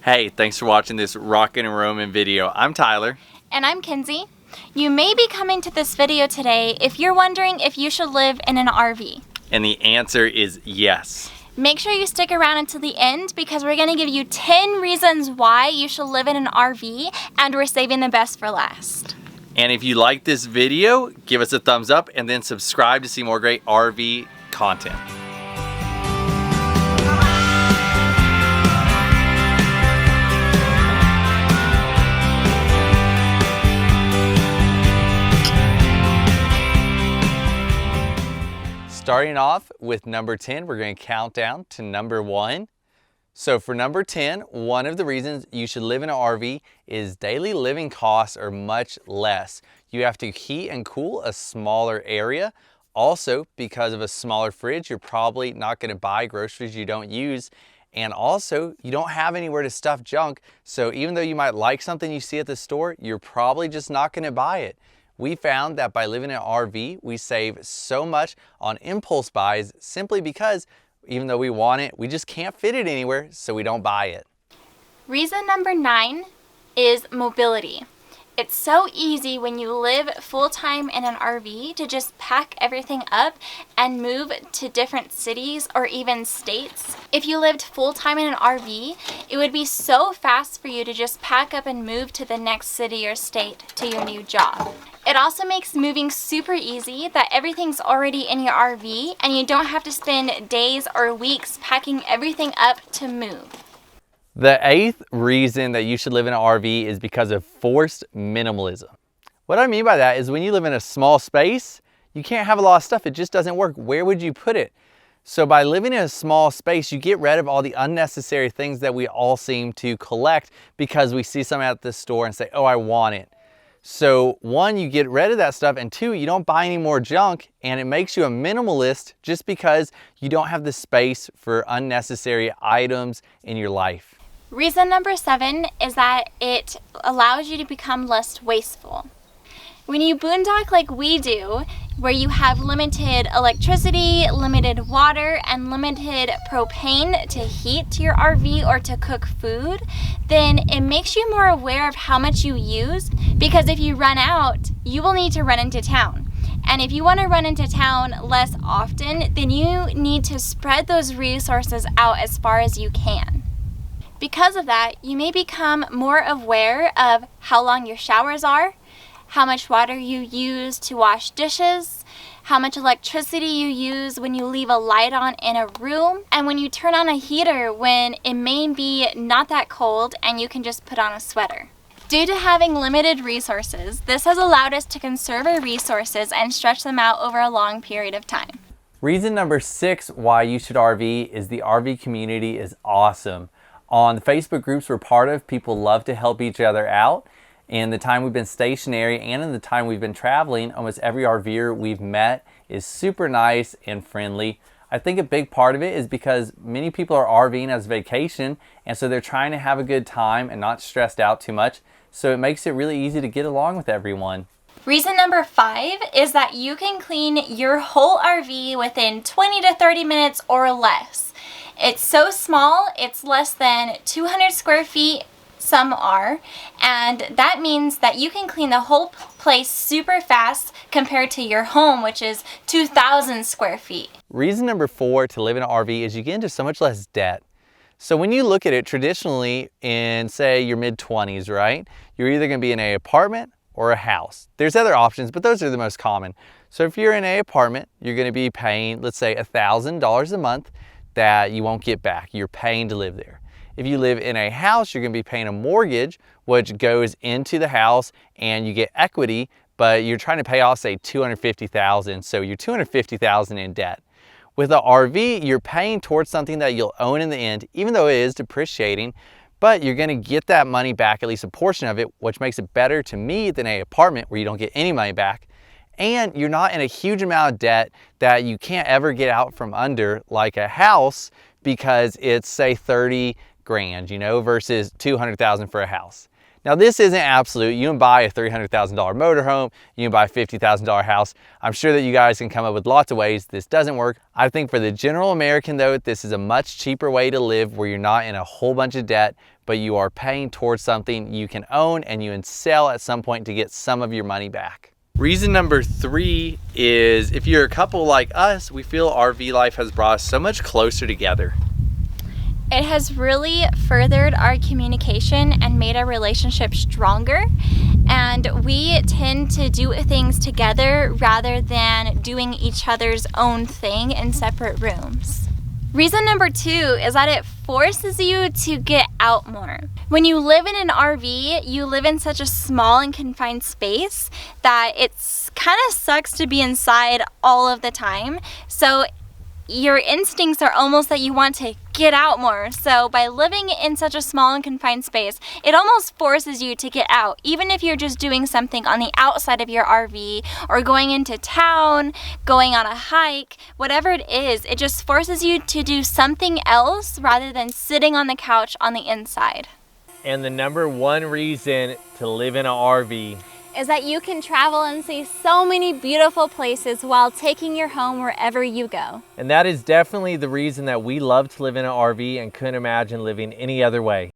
Hey, thanks for watching this Rockin' and Roman video. I'm Tyler. And I'm Kenzie. You may be coming to this video today if you're wondering if you should live in an RV. And the answer is yes. Make sure you stick around until the end because we're going to give you 10 reasons why you should live in an RV, and we're saving the best for last. And if you like this video, give us a thumbs up and then subscribe to see more great RV content. Starting off with number 10, we're going to count down to number 1. So for number 10, one of the reasons you should live in an RV is daily living costs are much less. You have to heat and cool a smaller area. Also, because of a smaller fridge, you're probably not going to buy groceries you don't use. And also, you don't have anywhere to stuff junk. So even though you might like something you see at the store, you're probably just not going to buy it. We found that by living in an RV, we save so much on impulse buys simply because even though we want it, we just can't fit it anywhere, so we don't buy it. Reason number 9 is mobility. It's so easy when you live full-time in an RV to just pack everything up and move to different cities or even states. If you lived full-time in an RV, it would be so fast for you to just pack up and move to the next city or state to your new job. It also makes moving super easy that everything's already in your RV and you don't have to spend days or weeks packing everything up to move. The 8th reason that you should live in an RV is because of forced minimalism. What I mean by that is when you live in a small space, you can't have a lot of stuff. It just doesn't work. Where would you put it? So by living in a small space, you get rid of all the unnecessary things that we all seem to collect because we see something at the store and say, oh, I want it. So 1, you get rid of that stuff, and 2, you don't buy any more junk, and it makes you a minimalist just because you don't have the space for unnecessary items in your life. Reason number 7 is that it allows you to become less wasteful. When you boondock like we do, where you have limited electricity, limited water, and limited propane to heat your RV or to cook food, then it makes you more aware of how much you use, because if you run out, you will need to run into town. And if you want to run into town less often, then you need to spread those resources out as far as you can. Because of that, you may become more aware of how long your showers are, how much water you use to wash dishes, how much electricity you use when you leave a light on in a room, and when you turn on a heater when it may be not that cold and you can just put on a sweater. Due to having limited resources, this has allowed us to conserve our resources and stretch them out over a long period of time. Reason number 6 why you should RV is the RV community is awesome. On the Facebook groups we're part of, people love to help each other out. In the time we've been stationary and in the time we've been traveling, almost every RVer we've met is super nice and friendly. I think a big part of it is because many people are RVing as vacation, and so they're trying to have a good time and not stressed out too much. So it makes it really easy to get along with everyone. Reason number 5 is that you can clean your whole RV within 20 to 30 minutes or less. It's so small, it's less than 200 square feet, some are, and that means that you can clean the whole place super fast compared to your home, which is 2,000 square feet. Reason number 4 to live in an RV is you get into so much less debt. So when you look at it traditionally in, say, your mid-20s, right? You're either going to be in an apartment or a house. There's other options, but those are the most common. So if you're in an apartment, you're going to be paying, let's say, $1,000 a month that you won't get back. You're paying to live there. If you live in a house, you're going to be paying a mortgage, which goes into the house and you get equity, but you're trying to pay off, say, $250,000. So you're $250,000 in debt. With an RV, you're paying towards something that you'll own in the end, even though it is depreciating, but you're going to get that money back, at least a portion of it, which makes it better to me than an apartment where you don't get any money back. And you're not in a huge amount of debt that you can't ever get out from under like a house because it's, say, 30 grand, you know, versus 200,000 for a house. Now this isn't absolute. You can buy a $300,000 motorhome, you can buy a $50,000 house. I'm sure that you guys can come up with lots of ways this doesn't work. I think for the general American though, this is a much cheaper way to live where you're not in a whole bunch of debt, but you are paying towards something you can own and you can sell at some point to get some of your money back. Reason number 3 is if you're a couple like us, we feel RV life has brought us so much closer together. It has really furthered our communication and made our relationship stronger. And we tend to do things together rather than doing each other's own thing in separate rooms. Reason number 2 is that it forces you to get out more. When you live in an RV, you live in such a small and confined space that it's kind of sucks to be inside all of the time. So your instincts are almost that you want to get out more. So by living in such a small and confined space, it almost forces you to get out. Even if you're just doing something on the outside of your RV or going into town, going on a hike, whatever it is, it just forces you to do something else rather than sitting on the couch on the inside. And the number 1 reason to live in an RV is that you can travel and see so many beautiful places while taking your home wherever you go. And that is definitely the reason that we love to live in an RV and couldn't imagine living any other way.